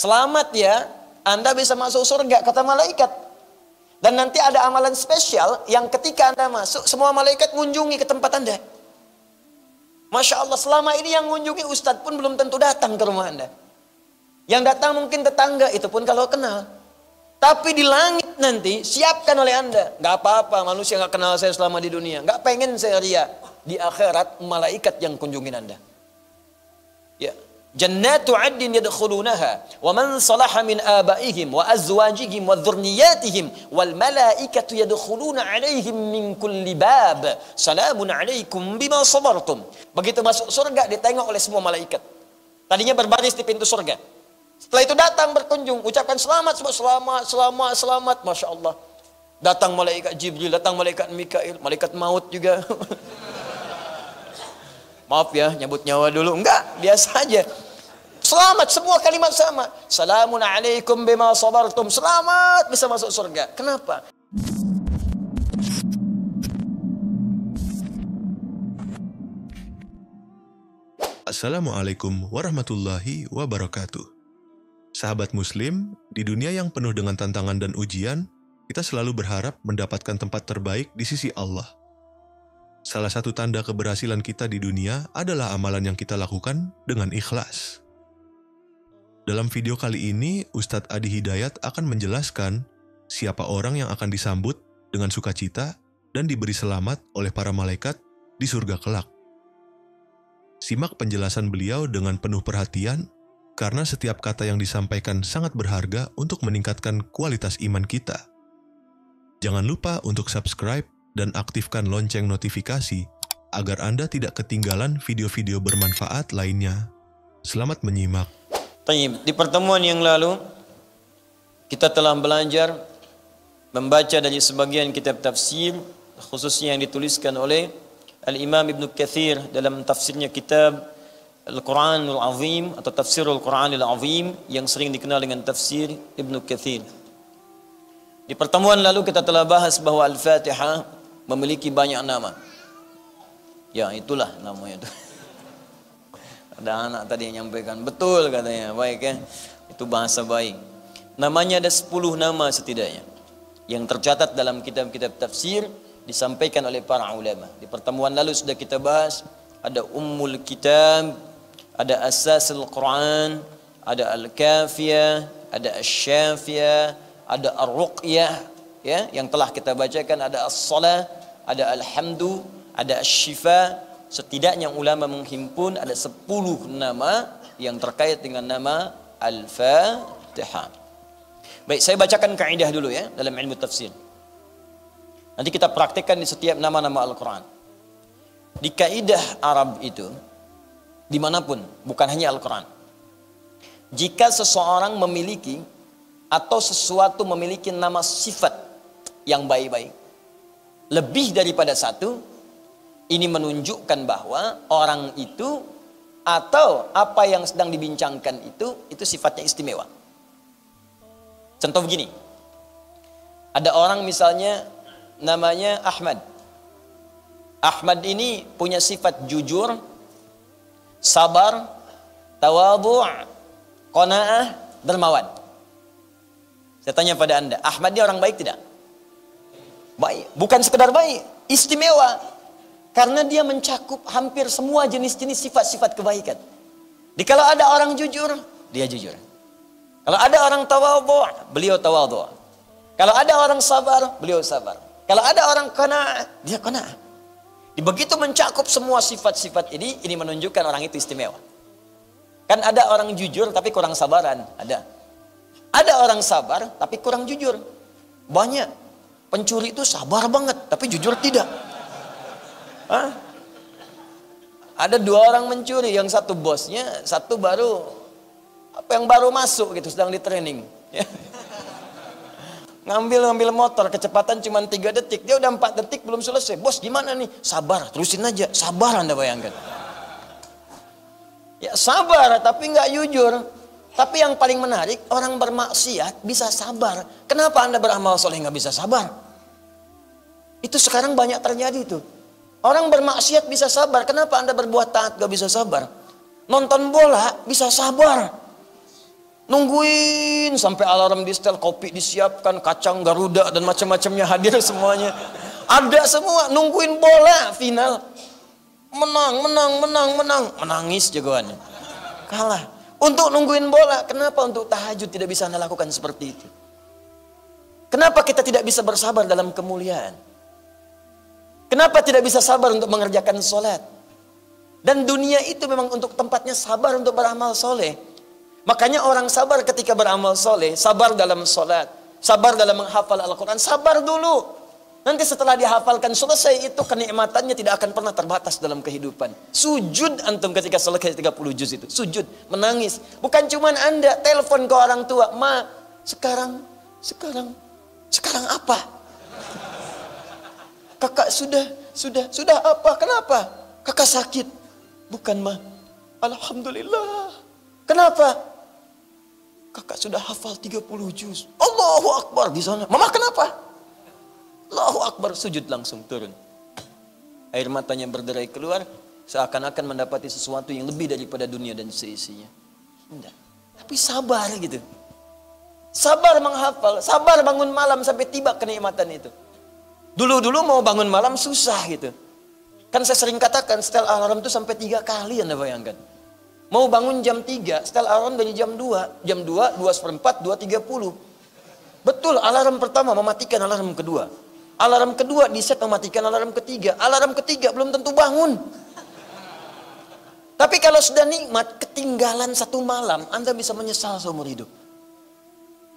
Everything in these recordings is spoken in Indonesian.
Selamat ya, Anda bisa masuk surga, kata malaikat. Dan nanti ada amalan spesial yang ketika Anda masuk, semua malaikat mengunjungi ke tempat Anda. Masya Allah, selama ini yang mengunjungi Ustadz pun belum tentu datang ke rumah Anda. Yang datang mungkin tetangga, itu pun kalau kenal. Tapi di langit nanti, siapkan oleh Anda. Gak apa-apa, manusia gak kenal saya selama di dunia. Gak pengen saya ria. Di akhirat, malaikat yang kunjungin Anda. Ya. Jannatu addin yadkhulunaha wa man salaha min abaihim wa azwajihim wa dhurriyyatihim wal malaikatu yadkhuluna alaihim min kulli bab salamun alaikum bima sabartum. Begitu masuk surga ditengok oleh semua malaikat. Tadinya berbaris di pintu surga. Setelah itu datang berkunjung, ucapkan selamat, selamat, selamat, selamat. Masya Allah. Datang malaikat Jibril, datang malaikat Mikail, malaikat maut juga. Maaf ya, nyabut nyawa dulu. Enggak, biasa aja. Selamat, semua kalimat sama. Salamun alaikum bima sabartum. Selamat bisa masuk surga. Kenapa? Assalamualaikum warahmatullahi wabarakatuh. Sahabat muslim, di dunia yang penuh dengan tantangan dan ujian, kita selalu berharap mendapatkan tempat terbaik di sisi Allah. Salah satu tanda keberhasilan kita di dunia adalah amalan yang kita lakukan dengan ikhlas. Dalam video kali ini, Ustadz Adi Hidayat akan menjelaskan siapa orang yang akan disambut dengan sukacita dan diberi selamat oleh para malaikat di surga kelak. Simak penjelasan beliau dengan penuh perhatian, karena setiap kata yang disampaikan sangat berharga untuk meningkatkan kualitas iman kita. Jangan lupa untuk subscribe dan aktifkan lonceng notifikasi agar Anda tidak ketinggalan video-video bermanfaat lainnya. Selamat menyimak. Di pertemuan yang lalu kita telah belajar membaca dari sebagian kitab tafsir, khususnya yang dituliskan oleh Al-Imam Ibn Kathir dalam tafsirnya kitab Al-Quranul Azim atau Tafsirul Quranil Azim yang sering dikenal dengan tafsir Ibn Kathir. Di pertemuan lalu kita telah bahas bahwa Al-Fatihah memiliki banyak nama. Ya, itulah namanya itu. Ada anak tadi yang nyampaikan, betul katanya, baik ya. Itu bahasa baik. Namanya ada 10 nama setidaknya yang tercatat dalam kitab-kitab tafsir disampaikan oleh para ulama. Di pertemuan lalu sudah kita bahas, ada Ummul Kitab, ada Asasul Quran, ada Al-Kafiyah, ada Asy-Syafiyah, ada Ar-Ruqyah, ya, yang telah kita bacakan, ada As-Salah, ada Alhamdu, ada Asy-Syifa. Setidaknya ulama menghimpun ada 10 nama yang terkait dengan nama Al-Fatihah. Baik, saya bacakan kaidah dulu ya dalam ilmu tafsir. Nanti kita praktikkan di setiap nama-nama Al-Quran. Di kaidah Arab itu, dimanapun, bukan hanya Al-Quran. Jika seseorang memiliki atau sesuatu memiliki nama sifat yang baik-baik, lebih daripada satu, ini menunjukkan bahwa orang itu atau apa yang sedang dibincangkan itu sifatnya istimewa. Contoh begini, ada orang misalnya namanya Ahmad. Ahmad ini punya sifat jujur, sabar, tawadhu', qanaah, dermawan. Saya tanya pada Anda, Ahmad ini orang baik tidak? Baik, bukan sekedar baik, istimewa. Karena dia mencakup hampir semua jenis-jenis sifat-sifat kebaikan. Kalau ada orang jujur, dia jujur. Kalau ada orang tawadhu', beliau tawadhu'. Kalau ada orang sabar, beliau sabar. Kalau ada orang qanaah, dia qanaah. Begitu mencakup semua sifat-sifat ini menunjukkan orang itu istimewa. Kan ada orang jujur tapi kurang sabaran, ada. Ada orang sabar tapi kurang jujur. Banyak. Pencuri itu sabar banget tapi jujur tidak. Hah? Ada 2 orang mencuri, yang satu bosnya, satu baru masuk gitu, sedang di training. Ya. Ngambil motor, kecepatan cuma 3 detik, dia udah 4 detik belum selesai. Bos gimana nih? Sabar, terusin aja. Sabar, Anda bayangkan. Ya sabar, tapi nggak jujur. Tapi yang paling menarik, orang bermaksiat bisa sabar. Kenapa Anda beramal soleh nggak bisa sabar? Itu sekarang banyak terjadi tuh. Orang bermaksiat bisa sabar. Kenapa Anda berbuat taat gak bisa sabar? Nonton bola bisa sabar. Nungguin sampai alarm di setel, kopi disiapkan, kacang Garuda dan macam-macamnya hadir semuanya. Ada semua, nungguin bola final. Menang. Menangis jagoannya. Kalah. Untuk nungguin bola, kenapa untuk tahajud tidak bisa Anda lakukan seperti itu? Kenapa kita tidak bisa bersabar dalam kemuliaan? Kenapa tidak bisa sabar untuk mengerjakan sholat? Dan dunia itu memang untuk tempatnya sabar untuk beramal soleh. Makanya orang sabar ketika beramal soleh, sabar dalam sholat, sabar dalam menghafal Al-Quran, sabar dulu. Nanti setelah dihafalkan selesai itu kenikmatannya tidak akan pernah terbatas dalam kehidupan. Sujud antum ketika selesai 30 juz itu. Sujud, menangis. Bukan cuma Anda, telepon ke orang tua. Ma, sekarang apa? Kakak sudah apa? Kenapa? Kakak sakit. Bukan ma. Alhamdulillah. Kenapa? Kakak sudah hafal 30 juz. Allahu Akbar di sana. Mama kenapa? Allahu Akbar, sujud langsung turun. Air matanya berderai keluar, seakan-akan mendapati sesuatu yang lebih daripada dunia dan seisinya. Enggak. Tapi sabar gitu. Sabar menghafal, sabar bangun malam sampai tiba kenikmatan itu. Dulu-dulu mau bangun malam susah gitu. Kan saya sering katakan setel alarm itu sampai 3 kali Anda bayangkan. Mau bangun jam 3, setel alarm dari jam 2. Jam 2, 2:04, 2:30. Betul, alarm pertama mematikan alarm kedua. Alarm kedua diset mematikan alarm ketiga. Alarm ketiga belum tentu bangun. Tapi kalau sudah nikmat, ketinggalan 1 malam, Anda bisa menyesal seumur hidup.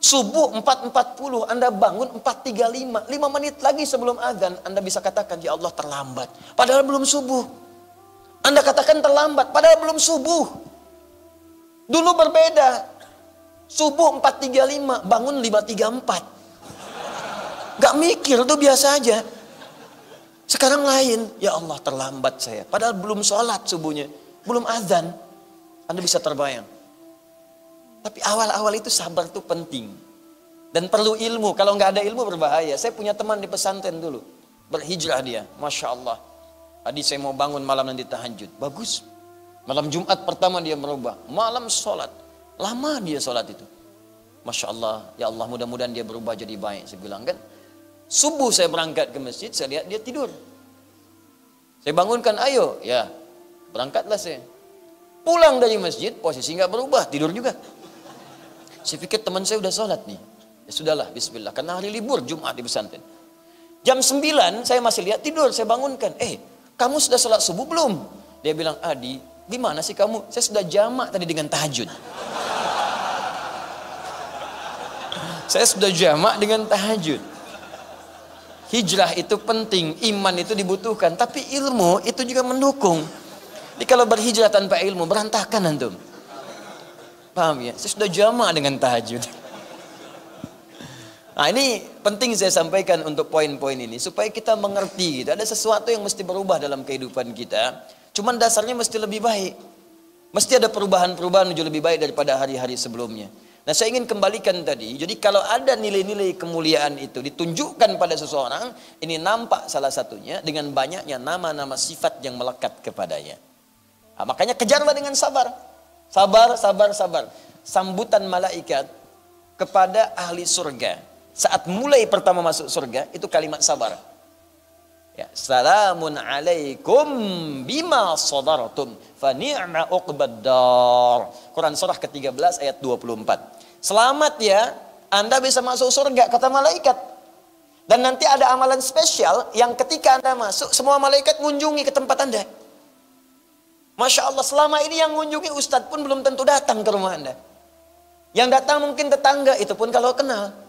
Subuh 4:40, Anda bangun 4:35. 5 menit lagi sebelum azan, Anda bisa katakan, ya Allah terlambat. Padahal belum subuh. Anda katakan terlambat, padahal belum subuh. Dulu berbeda. Subuh 4:35, bangun 5:34. Gak mikir, itu biasa aja. Sekarang lain, ya Allah terlambat saya. Padahal belum sholat subuhnya, belum azan. Anda bisa terbayang. Tapi awal-awal itu sabar itu penting. Dan perlu ilmu, kalau nggak ada ilmu berbahaya. Saya punya teman di pesantren dulu. Berhijrah dia, Masya Allah. Tadi saya mau bangun malam nanti tahajud. Bagus. Malam Jumat pertama dia merubah. Malam sholat. Lama dia sholat itu. Masya Allah. Ya Allah mudah-mudahan dia berubah jadi baik. Saya bilang kan. Subuh saya berangkat ke masjid. Saya lihat dia tidur. Saya bangunkan. Ayo. Ya. Berangkatlah saya. Pulang dari masjid. Posisi nggak berubah. Tidur juga. Saya pikir teman saya udah sholat nih. Ya sudahlah. Bismillah. Karena hari libur Jumat di pesantren. Jam 9 saya masih lihat tidur. Saya bangunkan. Kamu sudah sholat subuh belum? Dia bilang, Adi, di mana sih kamu? Saya sudah jamak tadi dengan tahajud. Saya sudah jamak dengan tahajud. Hijrah itu penting, iman itu dibutuhkan, tapi ilmu itu juga mendukung. Jadi kalau berhijrah tanpa ilmu, berantakan antum. Paham ya? Saya sudah jamak dengan tahajud. Nah ini penting saya sampaikan untuk poin-poin ini supaya kita mengerti gitu. Ada sesuatu yang mesti berubah dalam kehidupan kita. Cuman dasarnya mesti lebih baik. Mesti ada perubahan-perubahan menuju lebih baik daripada hari-hari sebelumnya. Nah saya ingin kembalikan tadi. Jadi kalau ada nilai-nilai kemuliaan itu ditunjukkan pada seseorang, ini nampak salah satunya dengan banyaknya nama-nama sifat yang melekat kepadanya. Nah, makanya kejarlah dengan sabar. Sabar. Sambutan malaikat kepada ahli surga. Saat mulai pertama masuk surga, itu kalimat sabar. Ya, salamun alaikum bima sabartum fa ni'ma uqbaddar. Quran surah ke-13 ayat 24. Selamat ya, Anda bisa masuk surga kata malaikat. Dan nanti ada amalan spesial yang ketika Anda masuk, semua malaikat mengunjungi ke tempat Anda. Masya Allah, selama ini yang mengunjungi ustadz pun belum tentu datang ke rumah Anda. Yang datang mungkin tetangga, itu pun kalau kenal.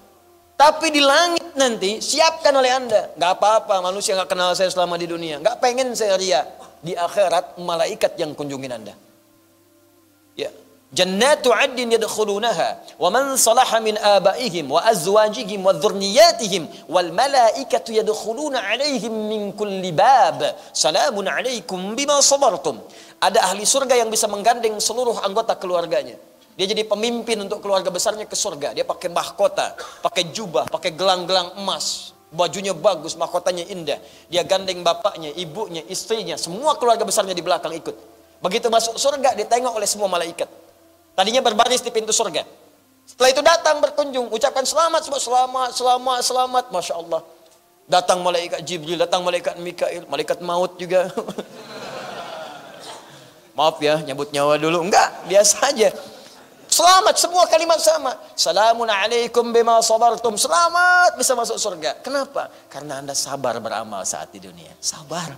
Tapi di langit nanti siapkan oleh Anda. Gak apa-apa manusia gak kenal saya selama di dunia. Gak pengen saya ria. Di akhirat malaikat yang kunjungin Anda. Ya. Jannatu addin yadkhulunaha. Wa man salaha min abaihim wa azwajihim wa dhurniyatihim. Wal malaikatu yadkhuluna alaihim min kulli bab. Salamun alaikum bima sabartum. Ada ahli surga yang bisa menggandeng seluruh anggota keluarganya. Dia jadi pemimpin untuk keluarga besarnya ke surga. Dia pakai mahkota, pakai jubah, pakai gelang-gelang emas. Bajunya bagus, mahkotanya indah. Dia gandeng bapaknya, ibunya, istrinya. Semua keluarga besarnya di belakang ikut. Begitu masuk surga, ditengok oleh semua malaikat. Tadinya berbaris di pintu surga. Setelah itu datang berkunjung, ucapkan selamat, selamat, Masya Allah. Datang malaikat Jibril, datang malaikat Mikail, malaikat maut juga. Maaf ya, nyabut nyawa dulu. Enggak, biasa aja. Selamat, semua kalimat sama. Salamun alaikum bima sabartum. Selamat bisa masuk surga. Kenapa? Karena Anda sabar beramal saat di dunia. Sabar.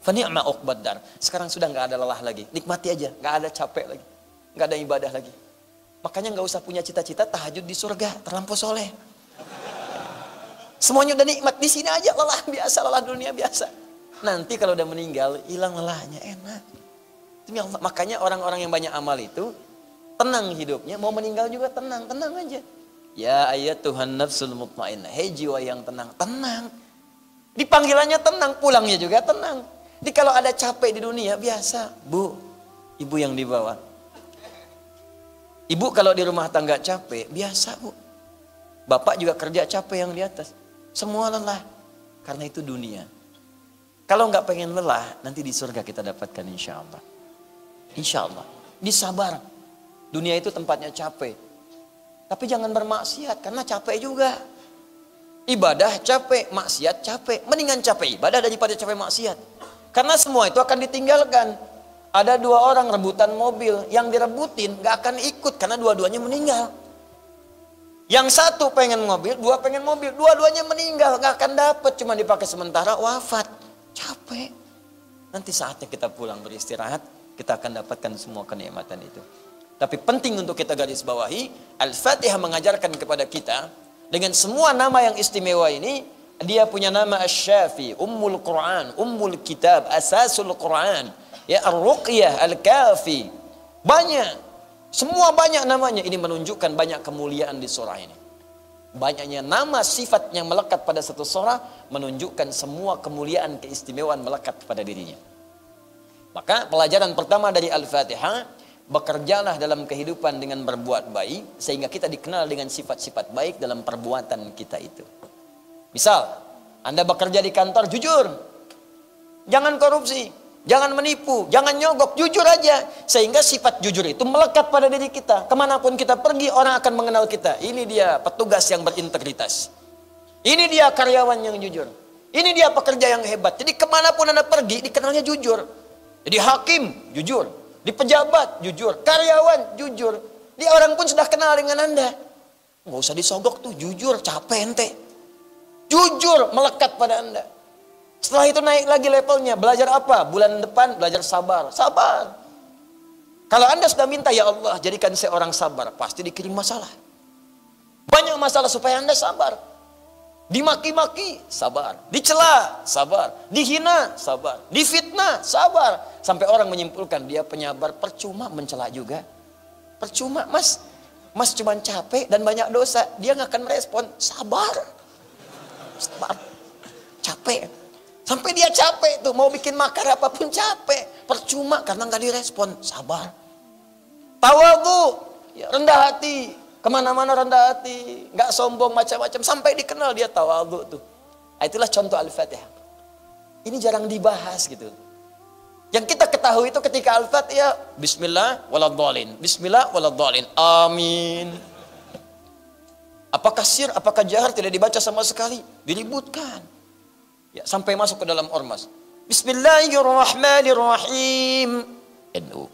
Fani'ma uqbad dar. Sekarang sudah nggak ada lelah lagi. Nikmati aja, nggak ada capek lagi. Nggak ada ibadah lagi. Makanya nggak usah punya cita-cita tahajud di surga, terlampau soleh. Semuanya udah nikmat di sini aja, lelah biasa, lelah dunia biasa. Nanti kalau udah meninggal, hilang lelahnya, enak. Demi Allah. Makanya orang-orang yang banyak amal itu tenang hidupnya, mau meninggal juga tenang, tenang aja. Ya ayyatuhan nafsul mutmainnah, hei jiwa yang tenang, tenang. Dipanggilannya tenang, pulangnya juga tenang. Jadi kalau ada capek di dunia biasa, Bu, ibu yang di bawah. Ibu kalau di rumah tangga capek, biasa Bu. Bapak juga kerja capek yang di atas. Semua lelah, karena itu dunia. Kalau nggak pengen lelah, nanti di surga kita dapatkan insya Allah. Insya Allah. Disabar. Dunia itu tempatnya capek. Tapi jangan bermaksiat karena capek juga. Ibadah capek, maksiat capek. Mendingan capek ibadah daripada capek maksiat. Karena semua itu akan ditinggalkan. Ada dua orang rebutan mobil. Yang direbutin gak akan ikut karena dua-duanya meninggal. Yang satu pengen mobil, dua pengen mobil. Dua-duanya meninggal, gak akan dapat. Cuma dipakai sementara, wafat. Capek. Nanti saatnya kita pulang beristirahat, kita akan dapatkan semua kenikmatan itu. Tapi penting untuk kita garis bawahi, Al-Fatihah mengajarkan kepada kita, dengan semua nama yang istimewa ini, dia punya nama Asy-Syafi, Ummul Quran, Ummul Kitab, Asasul Quran, ya Ar-Ruqyah, Al-Kafi. Banyak, semua banyak namanya. Ini menunjukkan banyak kemuliaan di surah ini. Banyaknya nama sifat yang melekat pada satu surah menunjukkan semua kemuliaan keistimewaan melekat pada dirinya. Maka pelajaran pertama dari Al-Fatihah, bekerjalah dalam kehidupan dengan berbuat baik sehingga kita dikenal dengan sifat-sifat baik dalam perbuatan kita itu. Misal, Anda bekerja di kantor, jujur. Jangan korupsi, jangan menipu, jangan nyogok, jujur aja. Sehingga sifat jujur itu melekat pada diri kita. Kemanapun kita pergi, orang akan mengenal kita. Ini dia petugas yang berintegritas. Ini dia karyawan yang jujur. Ini dia pekerja yang hebat. Jadi kemanapun Anda pergi, dikenalnya jujur. Jadi hakim, jujur. Di pejabat, jujur. Karyawan, jujur. Di orang pun sudah kenal dengan Anda. Nggak usah disogok tuh, jujur, capek ente. Jujur, melekat pada Anda. Setelah itu naik lagi levelnya. Belajar apa? Bulan depan belajar sabar. Sabar. Kalau Anda sudah minta, ya Allah, jadikan saya orang sabar. Pasti dikirim masalah. Banyak masalah supaya Anda sabar. Dimaki-maki, sabar. Dicela, sabar. Dihina, sabar. Difitnah, sabar. Sampai orang menyimpulkan dia penyabar. Percuma mencela juga. Percuma, mas. Mas cuma capek dan banyak dosa. Dia nggak akan merespon. Sabar. Sabar. Capek. Sampai dia capek tuh. Mau bikin makar apapun capek. Percuma karena nggak direspon. Sabar. Tawadhu. Ya, rendah hati. Kemana-mana rendah hati. Nggak sombong macam-macam. Sampai dikenal dia tawadhu tuh. Nah, itulah contoh Al-Fatihah. Ini jarang dibahas gitu. Yang kita ketahui itu ketika Al-Fatihah, Bismillah waladhdallin, Bismillah waladhdallin, Amin. Apakah sir, apakah jahar tidak dibaca sama sekali? Diributkan. Ya, sampai masuk ke dalam ormas. Bismillahirrahmanirrahim. NU.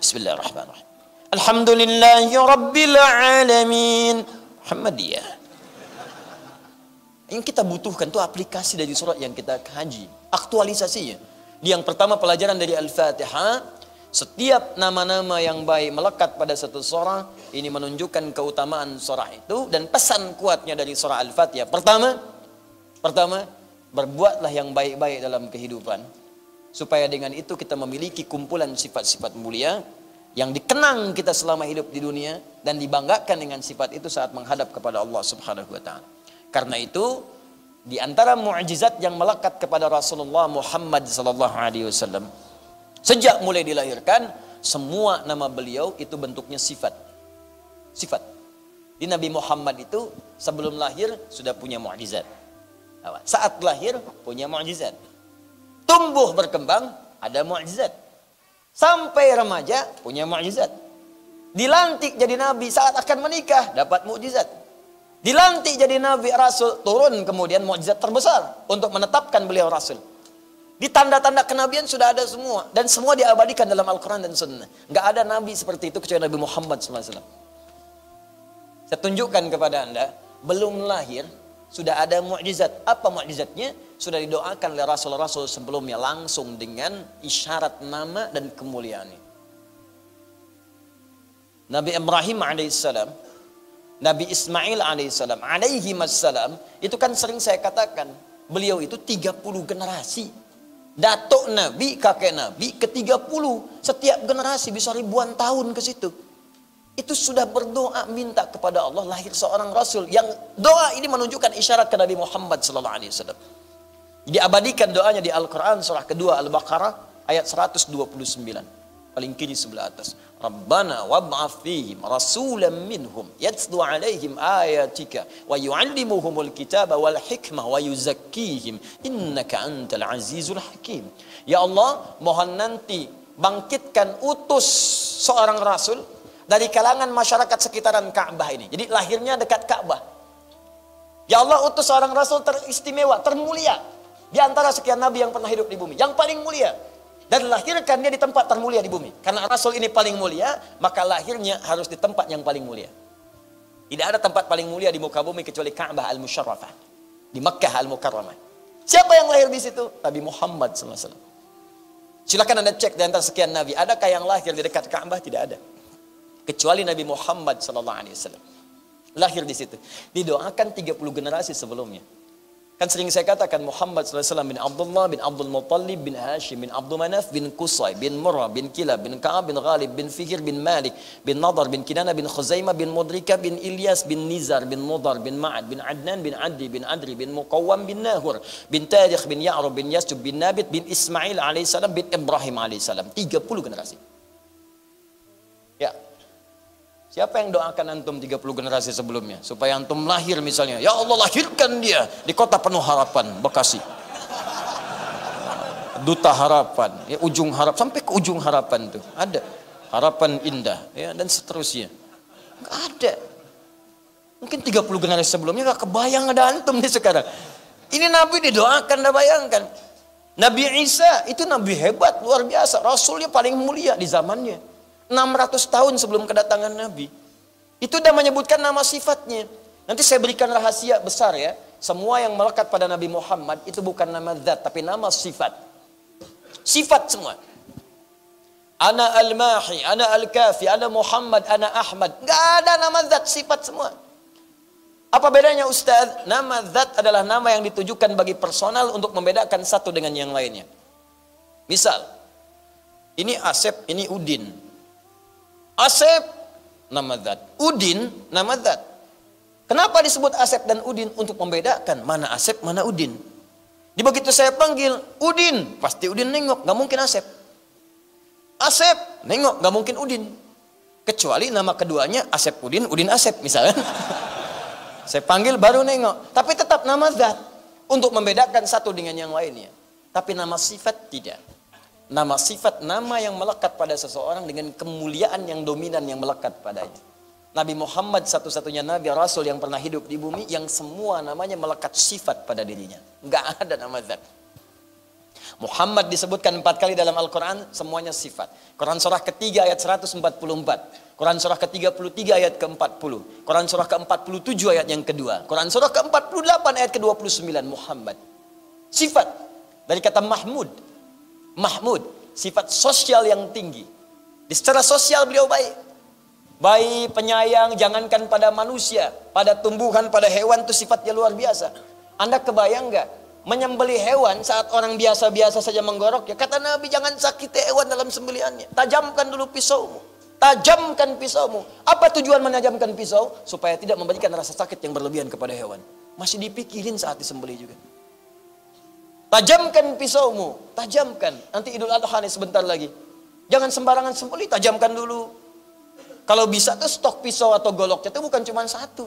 Bismillahirrahmanirrahim. Alhamdulillahi Rabbil Alamin. Muhammadiyah. Yang kita butuhkan itu aplikasi dari surat yang kita kaji. Aktualisasinya. Yang pertama pelajaran dari Al-Fatihah. Setiap nama-nama yang baik melekat pada satu surah. Ini menunjukkan keutamaan surah itu. Dan pesan kuatnya dari surah Al-Fatihah. Pertama, berbuatlah yang baik-baik dalam kehidupan. Supaya dengan itu kita memiliki kumpulan sifat-sifat mulia. Yang dikenang kita selama hidup di dunia. Dan dibanggakan dengan sifat itu saat menghadap kepada Allah Subhanahu wa ta'ala. Karena itu di antara mukjizat yang melekat kepada Rasulullah Muhammad SAW, sejak mulai dilahirkan, semua nama beliau itu bentuknya sifat. Sifat. Di Nabi Muhammad itu sebelum lahir sudah punya mukjizat. Saat lahir punya mukjizat. Tumbuh berkembang ada mukjizat. Sampai remaja punya mukjizat. Dilantik jadi nabi saat akan menikah, dapat mukjizat. Dilantik jadi nabi rasul, turun kemudian mukjizat terbesar untuk menetapkan beliau rasul. Di tanda-tanda kenabian sudah ada semua, dan semua diabadikan dalam Al-Quran dan Sunnah. Nggak ada nabi seperti itu kecuali Nabi Muhammad SAW. Saya tunjukkan kepada anda, belum lahir sudah ada mukjizat. Apa mukjizatnya? Sudah didoakan oleh rasul-rasul sebelumnya langsung dengan isyarat nama dan kemuliaan. Nabi Ibrahim alaihissalam, Nabi Ismail alaihissalam, alaihimassalam, itu kan sering saya katakan, beliau itu 30 generasi. Datuk Nabi, kakek Nabi ke 30. Setiap generasi bisa ribuan tahun ke situ. Itu sudah berdoa minta kepada Allah lahir seorang Rasul. Yang doa ini menunjukkan isyarat ke Nabi Muhammad SAW. Diabadikan doanya di Al-Quran surah kedua Al-Baqarah ayat 129. Paling kiri sebelah atas. Rabbana wab'ath fihim rasulan minhum yatlu alaihim ayatika wa yu'allimuhumul kitaba wal hikmah wa yuzakkihim innaka antal azizul hakim. Ya Allah, mohon nanti bangkitkan utus seorang rasul dari kalangan masyarakat sekitaran Ka'bah ini. Jadi lahirnya dekat Ka'bah. Ya Allah, utus seorang rasul teristimewa, termulia di antara sekian nabi yang pernah hidup di bumi, yang paling mulia. Dan lahirkan dia di tempat termulia di bumi. Karena Rasul ini paling mulia, maka lahirnya harus di tempat yang paling mulia. Tidak ada tempat paling mulia di muka bumi kecuali Ka'bah al-Musharrafah. Di Makkah al-Mukarramah. Siapa yang lahir di situ? Nabi Muhammad SAW. Silakan anda cek di antara sekian nabi. Adakah yang lahir di dekat Ka'bah? Tidak ada. Kecuali Nabi Muhammad SAW. Lahir di situ. Didoakan 30 generasi sebelumnya. Kan sering saya katakan Muhammad SAW bin Abdullah bin Abdul Muttalib bin Hashim bin Abdul Manaf bin Qusay bin Murrah bin Kilab bin Ka'ab bin Ghalib bin Fihr bin Malik bin Nadar bin Kinana bin Khuzaimah bin Mudrika bin Ilyas bin Nizar bin Mudar bin Ma'ad bin Adnan bin Adi bin Adri bin Muqawwam bin Nahur bin Tarikh bin Ya'rub bin Yasub bin Nabit bin Ismail alaihissalam bin Ibrahim alaihissalam. 30 generasi. Ya. Siapa yang doakan antum 30 generasi sebelumnya? Supaya antum lahir misalnya. Ya Allah, lahirkan dia di kota penuh harapan, Bekasi. Duta harapan, ya, ujung harap, sampai ke ujung harapan tuh. Ada. Harapan indah, ya, dan seterusnya. Nggak ada. Mungkin 30 generasi sebelumnya nggak kebayang ada antum nih sekarang. Ini Nabi didoakan, dah bayangkan. Nabi Isa itu Nabi hebat, luar biasa. Rasulnya paling mulia di zamannya. 600 tahun sebelum kedatangan Nabi. Itu sudah menyebutkan nama sifatnya. Nanti saya berikan rahasia besar ya. Semua yang melekat pada Nabi Muhammad itu bukan nama zat, tapi nama sifat. Sifat semua. Ana al-Mahi, ana al-Kafi, ana Muhammad, ana Ahmad. Nggak ada nama zat, sifat semua. Apa bedanya Ustaz? Nama zat adalah nama yang ditujukan bagi personal untuk membedakan satu dengan yang lainnya. Misal, ini Asep, ini Udin. Asep, nama zat. Udin, nama zat. Kenapa disebut Asep dan Udin? Untuk membedakan mana Asep, mana Udin. Di begitu saya panggil, Udin, pasti Udin nengok, gak mungkin Asep. Asep, nengok, gak mungkin Udin. Kecuali nama keduanya Asep Udin, Udin Asep misalnya. Saya panggil baru nengok. Tapi tetap nama zat. Untuk membedakan satu dengan yang lainnya. Tapi nama sifat tidak. Nama sifat, nama yang melekat pada seseorang dengan kemuliaan yang dominan yang melekat padanya. Nabi Muhammad satu-satunya Nabi Rasul yang pernah hidup di bumi yang semua namanya melekat sifat pada dirinya. Nggak ada nama zat. Muhammad disebutkan 4 kali dalam Al-Quran, semuanya sifat. Quran surah ketiga ayat 144. Quran surah ke-33 ayat ke-40. Quran surah ke-47 ayat yang kedua. Quran surah ke-48 ayat ke-29. Muhammad. Sifat. Dari kata Mahmud. Mahmud, sifat sosial yang tinggi. Di secara sosial beliau baik. Baik, penyayang, jangankan pada manusia, pada tumbuhan, pada hewan itu sifatnya luar biasa. Anda kebayang nggak? Menyembelih hewan saat orang biasa-biasa saja menggorok, ya kata Nabi jangan sakiti hewan dalam sembelihannya. Tajamkan dulu pisaumu. Tajamkan pisaumu. Apa tujuan menajamkan pisau? Supaya tidak memberikan rasa sakit yang berlebihan kepada hewan. Masih dipikirin saat disembelih juga. Tajamkan pisaumu, tajamkan. Nanti Idul Adha nih sebentar lagi. Jangan sembarangan sembelih, tajamkan dulu. Kalau bisa tuh stok pisau atau goloknya itu bukan cuma satu.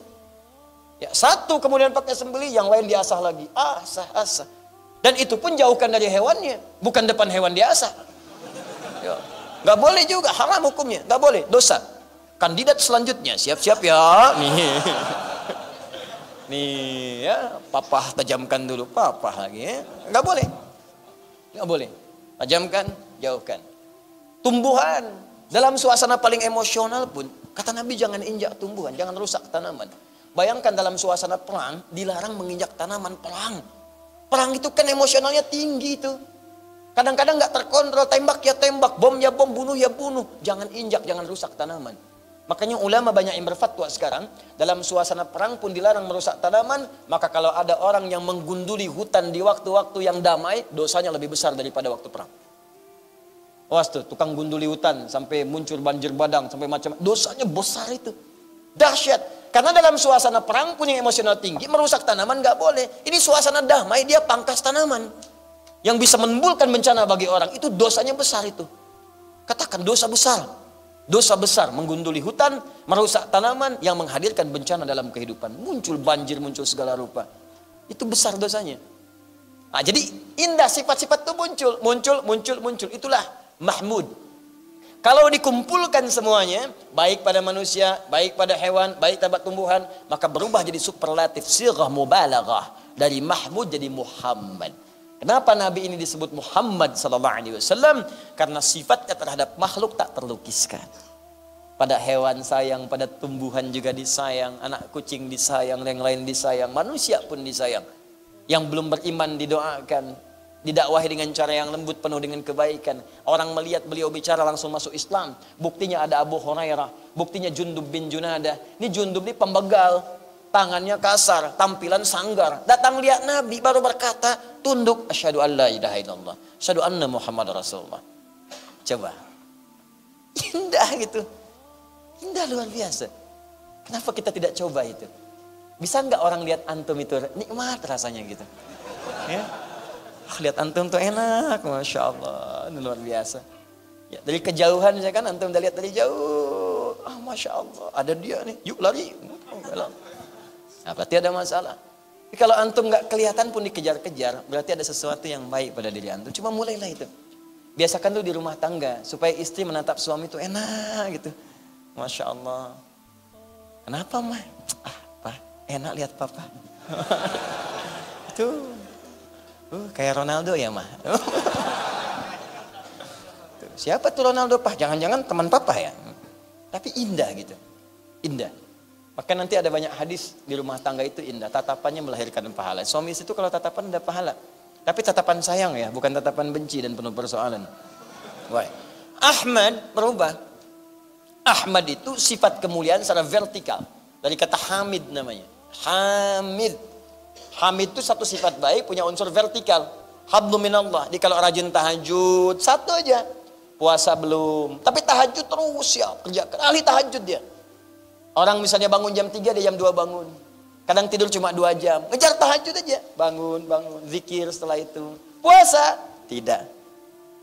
Ya, satu kemudian pakai sembelih, yang lain diasah lagi. Asah. Dan itu pun jauhkan dari hewannya, bukan depan hewan diasah. Ya. Gak boleh juga, haram hukumnya, gak boleh, dosa. kandidat selanjutnya, siap-siap ya. Nih. Nih ya, papa tajamkan dulu, papa lagi ya. Nggak boleh. Nggak boleh. Tajamkan, jauhkan. Tumbuhan. Dalam suasana paling emosional pun, kata Nabi jangan injak tumbuhan, jangan rusak tanaman. Bayangkan dalam suasana perang, dilarang menginjak tanaman perang. Perang itu kan emosionalnya tinggi itu. Kadang-kadang nggak terkontrol, tembak ya tembak, bom ya bom, bunuh ya bunuh. Jangan injak, jangan rusak tanaman. Makanya ulama banyak yang berfatwa sekarang, dalam suasana perang pun dilarang merusak tanaman, maka kalau ada orang yang menggunduli hutan di waktu-waktu yang damai, dosanya lebih besar daripada waktu perang. Awas tuh, tukang gunduli hutan, sampai muncul banjir bandang, sampai macam, dosanya besar itu. Dahsyat. Karena dalam suasana perang pun yang emosional tinggi, merusak tanaman nggak boleh. Ini suasana damai, dia pangkas tanaman. Yang bisa menimbulkan bencana bagi orang, itu dosanya besar itu. Katakan dosa besar. Dosa besar, menggunduli hutan, merusak tanaman, yang menghadirkan bencana dalam kehidupan. Muncul banjir, muncul segala rupa. Itu besar dosanya. Nah, jadi indah sifat-sifat itu muncul. Itulah mahmud. Kalau dikumpulkan semuanya, baik pada manusia, baik pada hewan, baik pada tumbuhan, maka berubah jadi superlatif, sighah mubalaghah, dari mahmud jadi Muhammad. Kenapa Nabi ini disebut Muhammad sallallahu alaihi wasallam? Karena sifatnya terhadap makhluk tak terlukiskan. Pada hewan sayang, pada tumbuhan juga disayang, anak kucing disayang, yang lain disayang, manusia pun disayang. Yang belum beriman didoakan, didakwahi dengan cara yang lembut, penuh dengan kebaikan. Orang melihat beliau bicara langsung masuk Islam. Buktinya ada Abu Hurairah, buktinya Jundub bin Junadah. Ini Jundub ini pembegal, tangannya kasar, tampilan sanggar. Datang lihat Nabi baru berkata, tunduk, asyhadu an la ilaha illallah, asyhadu anna Muhammad Rasulullah. Coba. Indah gitu. Indah luar biasa. Kenapa kita tidak coba itu? Bisa nggak orang lihat antum itu nikmat rasanya gitu? Ya. Lihat antum tuh enak, Masya Allah, ini luar biasa. Ya, dari kejauhan saya kan antum udah lihat dari jauh, Masya Allah, ada dia nih, yuk lari. Nah, berarti ada masalah. Tapi kalau antum nggak kelihatan pun dikejar-kejar, berarti ada sesuatu yang baik pada diri antum. Cuma mulailah itu. Biasakan tuh di rumah tangga, supaya istri menatap suami itu enak gitu. Masya Allah. Kenapa mah? Pak, enak lihat papa. Itu. Kayak Ronaldo ya mah. Siapa tuh Ronaldo Pak? Jangan-jangan teman papa ya. Tapi indah gitu. Indah. Maka nanti ada banyak hadis di rumah tangga itu indah. Tatapannya melahirkan pahala. Suami itu kalau tatapan ada pahala. Tapi tatapan sayang ya, bukan tatapan benci dan penuh persoalan. Wah. Ahmad berubah. Ahmad itu sifat kemuliaan secara vertikal. Dari kata Hamid namanya. Hamid. Hamid itu satu sifat baik, punya unsur vertikal. Hablu minallah. Jadi kalau rajin tahajud, satu aja. Puasa belum. Tapi tahajud terus ya, kerjakan. Ahli tahajud dia. Orang misalnya bangun jam 3, dia jam 2 bangun. Kadang tidur cuma 2 jam. Ngejar tahajud aja. Bangun. Zikir setelah itu. Puasa? Tidak.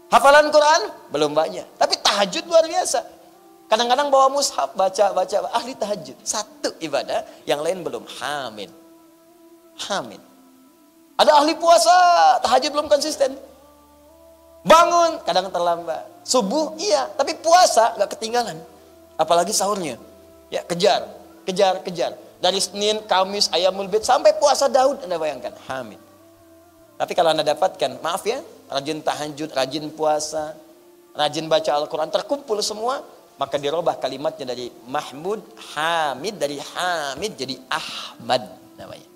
Hafalan Quran? Belum banyak. Tapi tahajud luar biasa. Kadang-kadang bawa mushaf, baca. Ahli tahajud. Satu ibadah, yang lain belum. Hamid. Ada ahli puasa, tahajud belum konsisten. Bangun, kadang terlambat. Subuh, iya. Tapi puasa, gak ketinggalan. Apalagi sahurnya. Ya, kejar. Dari Senin, Kamis, Ayamul Bid, sampai puasa Daud, Anda bayangkan. Hamid. Tapi kalau Anda dapatkan, maaf ya, rajin tahajud, rajin puasa, rajin baca Al-Quran, terkumpul semua, maka dirubah kalimatnya dari Mahmud, Hamid, dari Hamid jadi Ahmad namanya.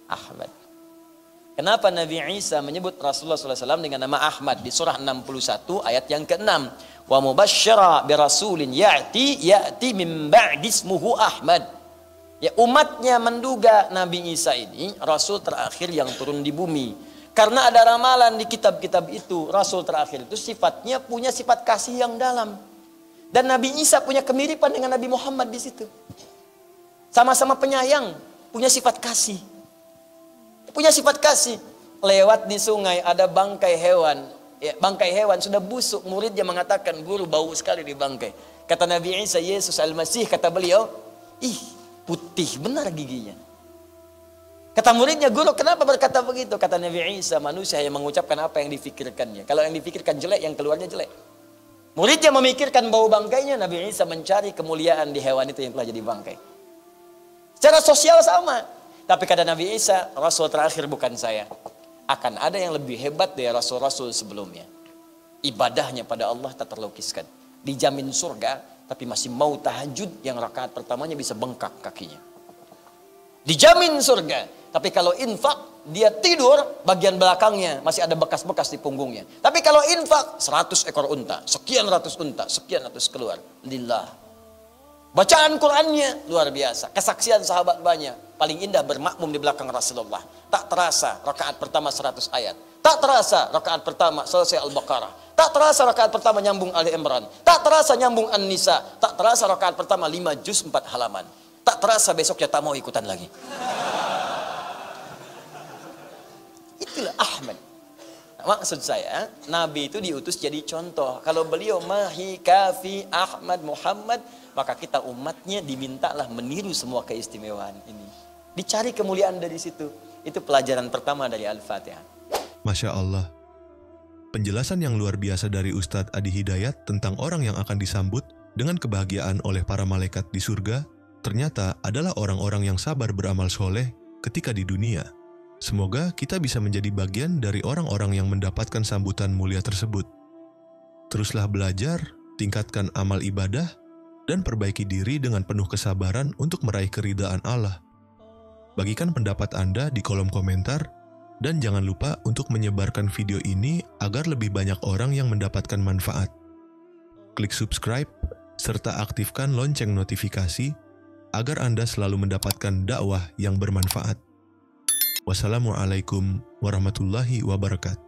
Ahmad. Kenapa Nabi Isa menyebut Rasulullah SAW dengan nama Ahmad di surah 61 ayat yang ke-6? Wa mubasysyira bi rasulin ya'ti min ba'di ismuhu Ahmad. Ya, umatnya menduga Nabi Isa ini rasul terakhir yang turun di bumi. Karena ada ramalan di kitab-kitab itu, rasul terakhir itu sifatnya punya sifat kasih yang dalam. Dan Nabi Isa punya kemiripan dengan Nabi Muhammad di situ. Sama-sama penyayang, punya sifat kasih. Punya sifat kasih. Lewat di sungai ada bangkai hewan. Ya, bangkai hewan sudah busuk. Muridnya mengatakan, guru bau sekali di bangkai. Kata Nabi Isa, Yesus Al-Masih, kata beliau, ih putih benar giginya. Kata muridnya, guru kenapa berkata begitu? Kata Nabi Isa, manusia yang mengucapkan apa yang difikirkannya. Kalau yang difikirkan jelek, yang keluarnya jelek. Muridnya memikirkan bau bangkainya, Nabi Isa mencari kemuliaan di hewan itu yang telah jadi bangkai. Secara sosial sama. Tapi kata Nabi Isa, Rasul terakhir bukan saya. Akan ada yang lebih hebat dari Rasul-Rasul sebelumnya. Ibadahnya pada Allah tak terlukiskan. Dijamin surga, tapi masih mau tahajud yang rakaat pertamanya bisa bengkak kakinya. Dijamin surga. Tapi kalau infak, dia tidur, bagian belakangnya masih ada bekas-bekas di punggungnya. Tapi kalau infak, 100 ekor unta, sekian ratus unta, sekian ratus keluar. Lillah. Bacaan Qur'annya luar biasa. Kesaksian sahabat banyak. Paling indah bermakmum di belakang Rasulullah. Tak terasa rakaat pertama 100 ayat. Tak terasa rakaat pertama selesai Al-Baqarah. Tak terasa rakaat pertama nyambung Ali Imran. Tak terasa nyambung An-Nisa. Tak terasa rakaat pertama 5 juz 4 halaman. Tak terasa besoknya tak mau ikutan lagi. Itulah Ahmad. Maksud saya, Nabi itu diutus jadi contoh. Kalau beliau mahi kafi Ahmad Muhammad, maka kita umatnya dimintalah meniru semua keistimewaan ini. Dicari kemuliaan dari situ. Itu pelajaran pertama dari Al-Fatihah. Masya Allah. Penjelasan yang luar biasa dari Ustadz Adi Hidayat tentang orang yang akan disambut dengan kebahagiaan oleh para malaikat di surga, ternyata adalah orang-orang yang sabar beramal soleh ketika di dunia. Semoga kita bisa menjadi bagian dari orang-orang yang mendapatkan sambutan mulia tersebut. Teruslah belajar, tingkatkan amal ibadah, dan perbaiki diri dengan penuh kesabaran untuk meraih keridaan Allah. Bagikan pendapat Anda di kolom komentar, dan jangan lupa untuk menyebarkan video ini agar lebih banyak orang yang mendapatkan manfaat. Klik subscribe, serta aktifkan lonceng notifikasi, agar Anda selalu mendapatkan dakwah yang bermanfaat. Wassalamualaikum warahmatullahi wabarakatuh.